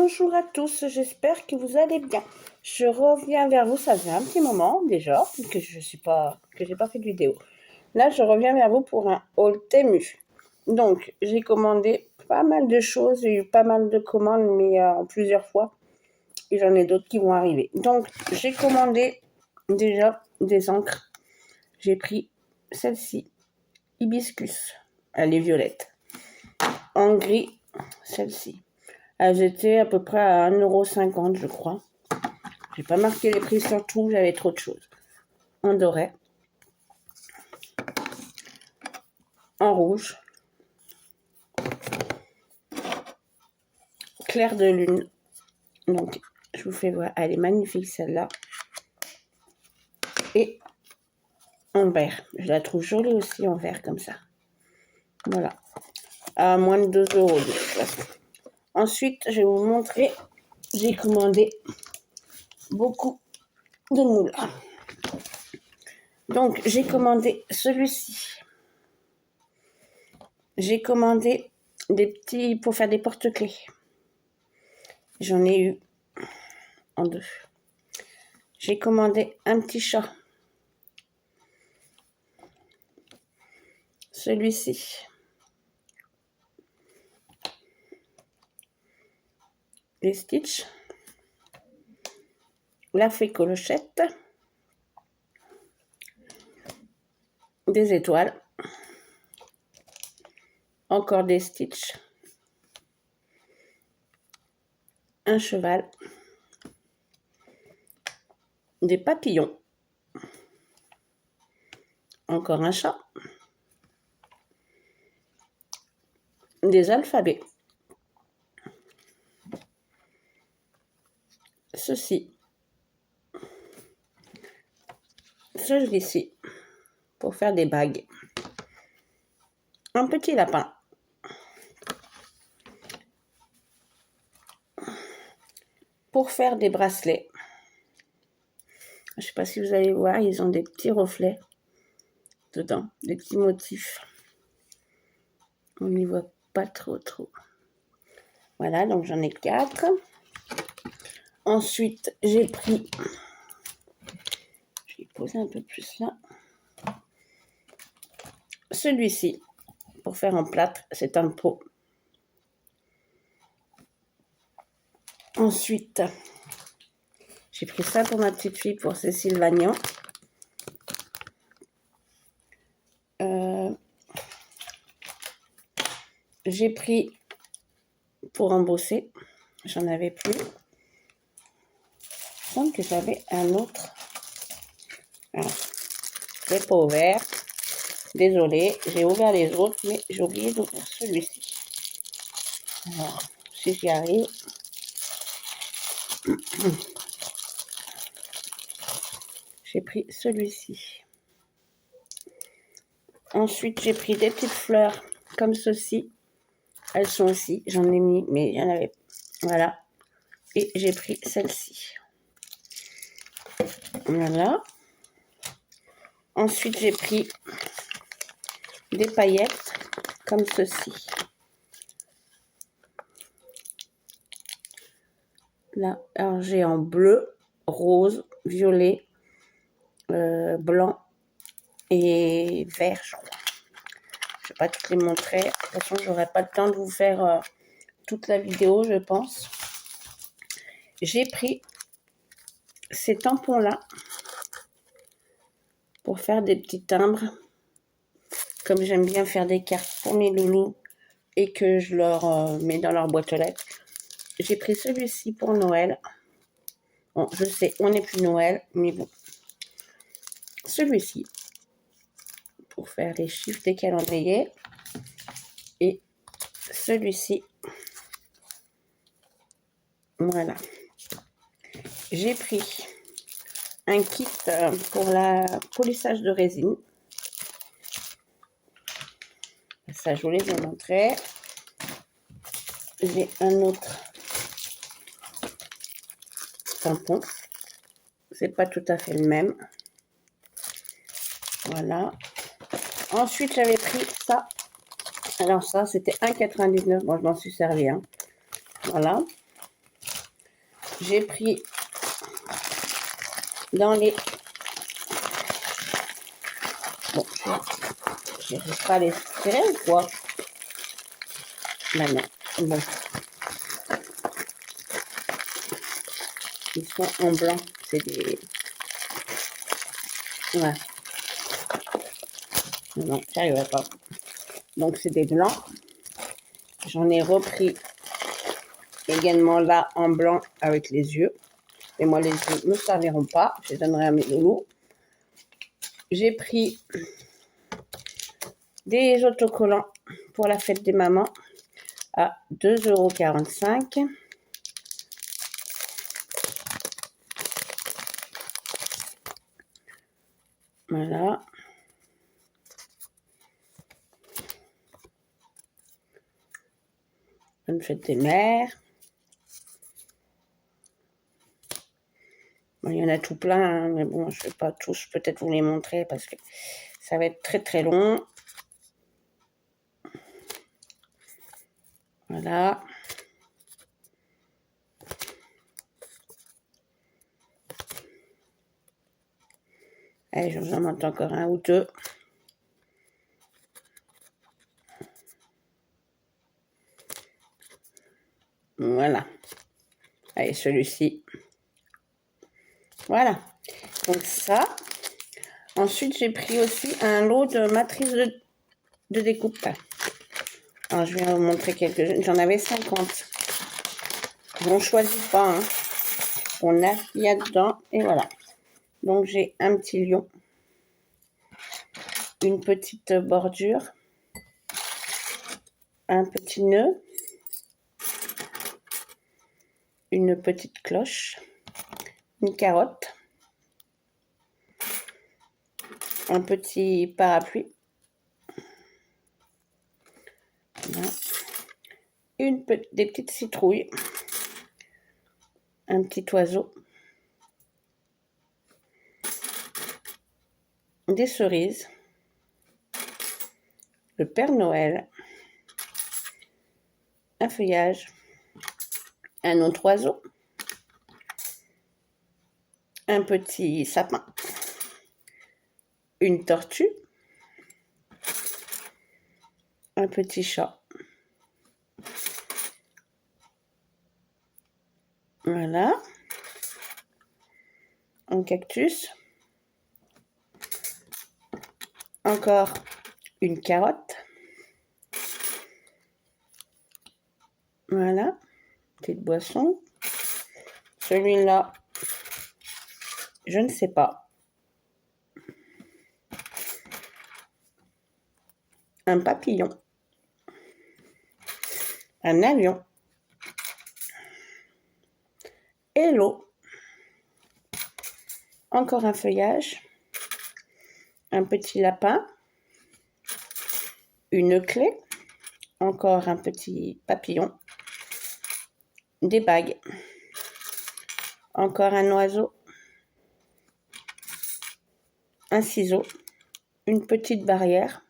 Bonjour à tous, j'espère que vous allez bien. Je reviens vers vous, ça fait un petit moment déjà que j'ai pas fait de vidéo. Là, je reviens vers vous pour un haul Temu. Donc, j'ai commandé pas mal de choses, j'ai eu pas mal de commandes, mais en plusieurs fois. Et j'en ai d'autres qui vont arriver. Donc, j'ai commandé déjà des encres. J'ai pris celle-ci, Hibiscus. Elle est violette. En gris, celle-ci. Elles étaient à peu près à 1,50 €, je crois. J'ai pas marqué les prix sur tout, j'avais trop de choses. En doré. En rouge. Clair de lune. Donc, je vous fais voir. Elle est magnifique, celle-là. Et en vert. Je la trouve jolie aussi en vert, comme ça. Voilà. À moins de 2 € de toute façon. Ensuite, je vais vous montrer. J'ai commandé beaucoup de moules. Donc, j'ai commandé celui-ci. J'ai commandé des petits pour faire des porte-clés. J'en ai eu en 2. J'ai commandé un petit chat. Celui-ci. Les Stitch. La fée clochette. Des étoiles. Encore des Stitch. Un cheval. Des papillons. Encore un chat. Des alphabets. Ceci. Celui-ci. Pour faire des bagues. Un petit lapin. Pour faire des bracelets. Je ne sais pas si vous allez voir, ils ont des petits reflets dedans, des petits motifs. On n'y voit pas trop. Voilà, donc j'en ai 4. Ensuite, j'ai pris... Je vais poser un peu plus là. Celui-ci, pour faire un plâtre, c'est un pot. Ensuite, j'ai pris ça pour ma petite fille, pour Cécile Vagnon. J'ai pris pour embosser. J'en avais plus. Il me semble que j'avais un autre. Voilà. C'est pas ouvert. Désolée, j'ai ouvert les autres, mais j'ai oublié d'ouvrir celui-ci. Alors, si j'y arrive. J'ai pris celui-ci. Ensuite, j'ai pris des petites fleurs comme ceci. Elles sont aussi, j'en ai mis, mais il y en avait. Voilà. Et j'ai pris celle-ci. Voilà. Ensuite, j'ai pris des paillettes comme ceci. Là, alors j'ai en bleu, rose, violet, blanc et vert, je crois. Je ne vais pas toutes les montrer. De toute façon, je n'aurai pas le temps de vous faire toute la vidéo, je pense. J'ai pris ces tampons-là pour faire des petits timbres. Comme j'aime bien faire des cartes pour mes loulous et que je leur mets dans leur boîte aux lettres. J'ai pris celui-ci pour Noël. Bon, je sais, on n'est plus Noël, mais bon. Celui-ci pour faire les chiffres des calendriers. Et celui-ci. Voilà. J'ai pris un kit pour la polissage de résine. Ça, je vous les ai montrés. J'ai un autre tampon. C'est pas tout à fait le même. Voilà. Ensuite, j'avais pris ça. Alors ça, c'était 1,99 €. Bon, je m'en suis servi. Hein. Voilà. j'ai pris dans les... Bon, je n'arrive pas à les tirer ou quoi? Ben non. Bon. Ils sont en blanc. C'est des... Ouais. Non, j'y arriverai pas. Donc, c'est des blancs. J'en ai repris également là en blanc avec les yeux. Et moi, les yeux ne me serviront pas. Je les donnerai à mes loulous. J'ai pris des autocollants pour la fête des mamans à 2,45 €. Voilà. Bonne fête des mères. Bon, il y en a tout plein, hein, mais bon, je ne vais pas tous peut-être vous les montrer parce que ça va être très très long. Voilà. Allez, je vous en montre encore un ou deux. Voilà. Allez, celui-ci. Voilà. Donc ça. Ensuite, j'ai pris aussi un lot de matrices de découpe. Alors, je vais vous montrer quelques-unes. J'en avais 50. On ne choisit pas. Hein. On a ce qu'il y a dedans. Et voilà. Donc, j'ai un petit lion. Une petite bordure. Un petit nœud. Une petite cloche. Une carotte. Un petit parapluie. Voilà. Des petites citrouilles. Un petit oiseau. Des cerises. Le Père Noël. Un feuillage. Un autre oiseau. Un petit sapin. Une tortue. Un petit chat. Voilà. Un cactus. Encore une carotte. Voilà. Petite boisson. Celui-là, je ne sais pas. Un papillon. Un avion. Et l'eau. Encore un feuillage. Un petit lapin. Une clé. Encore un petit papillon. Des bagues. Encore un oiseau. Un ciseau. Une petite barrière.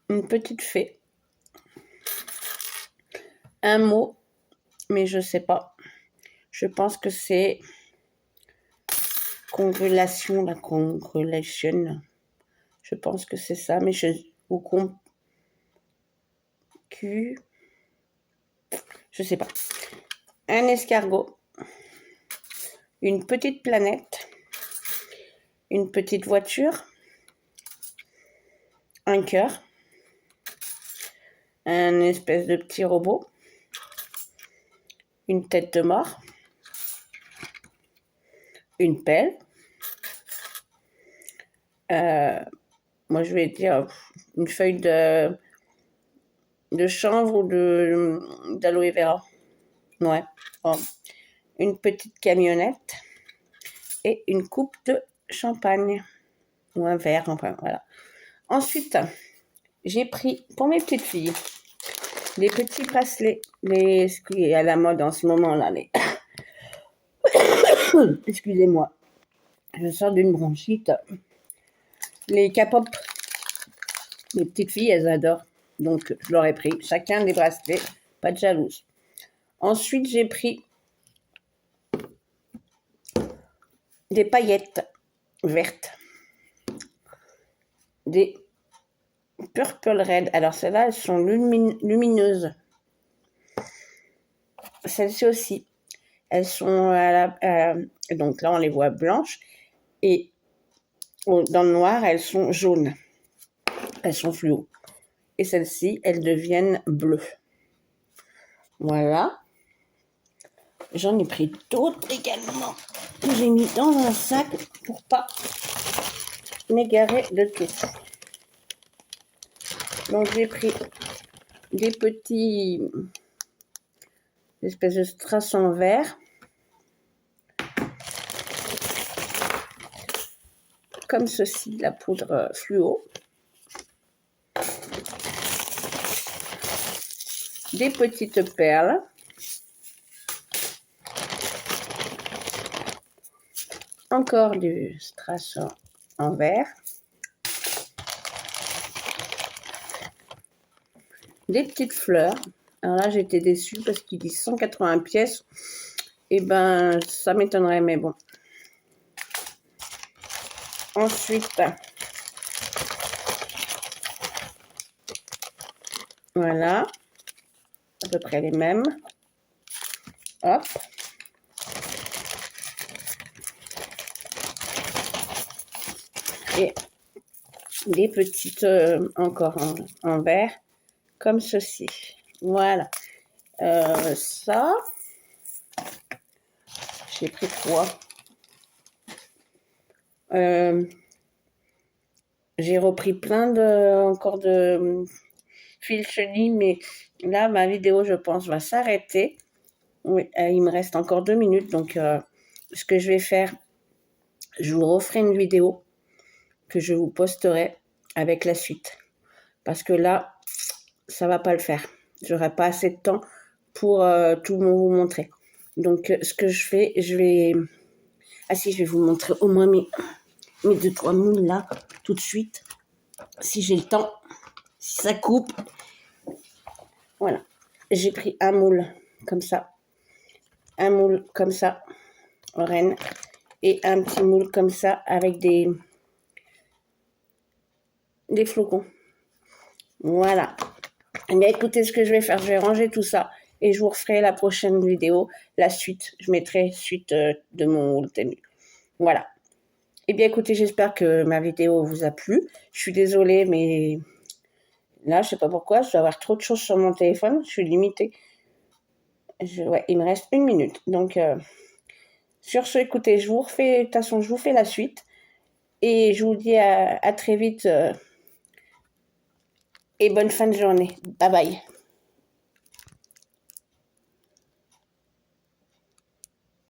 Une petite fée. Un mot, mais je ne sais pas. Je pense que c'est congrulation, la congrulation. Je pense que c'est ça, mais ou je sais pas. Un escargot. Une petite planète. Une petite voiture. Un cœur. Un espèce de petit robot. Une tête de mort. Une pelle. Moi, je vais dire une feuille de chanvre ou d'aloe vera. Ouais. Oh. Une petite camionnette et une coupe de champagne ou un verre, enfin voilà. Ensuite, j'ai pris pour mes petites filles les petits bracelets, ce qui est à la mode en ce moment là, les excusez-moi, je sors d'une bronchite. Les K-pop, les petites filles, elles adorent. Donc, je leur ai pris chacun des bracelets, pas de jalouse. Ensuite, j'ai pris des paillettes vertes. Des Purple Red. Alors, celles-là, elles sont lumineuses. Celles-ci aussi. Elles sont donc là, on les voit blanches. Et dans le noir, elles sont jaunes. Elles sont fluo. Et celles-ci, elles deviennent bleues. Voilà. J'en ai pris d'autres également que j'ai mis dans un sac pour pas m'égarer de tout. Donc j'ai pris des petits espèces de strass en verre. Comme ceci, la poudre fluo. Des petites perles. Encore du strass en verre. Des petites fleurs. Alors là, j'étais déçue parce qu'il dit 180 pièces. Et ben, ça m'étonnerait, mais bon. Ensuite, voilà. À peu près les mêmes. Hop. Et des petites encore en verre, comme ceci. Voilà. Ça, j'ai pris 3. J'ai repris plein encore de fil chenille, mais là, ma vidéo, je pense, va s'arrêter. Oui, il me reste encore 2 minutes, donc ce que je vais faire, je vous referai une vidéo que je vous posterai avec la suite. Parce que là, ça va pas le faire. J'aurai pas assez de temps pour tout vous montrer. Donc, ce que je fais, je vais... Ah si, je vais vous montrer au moins mes 2-3 moules là, tout de suite. Si j'ai le temps, si ça coupe. Voilà. J'ai pris un moule comme ça. Un moule comme ça, en reine. Et un petit moule comme ça avec des flocons. Voilà. Mais écoutez, ce que je vais faire, je vais ranger tout ça et je vous referai la prochaine vidéo, la suite. Je mettrai suite de mon thème. Voilà. Eh bien, écoutez, j'espère que ma vidéo vous a plu. Je suis désolée, mais là, je sais pas pourquoi, je dois avoir trop de choses sur mon téléphone. Je suis limitée. Ouais, il me reste 1 minute. Donc, sur ce, écoutez, je vous refais, de toute façon, je vous fais la suite. Et je vous dis à très vite et bonne fin de journée. Bye bye.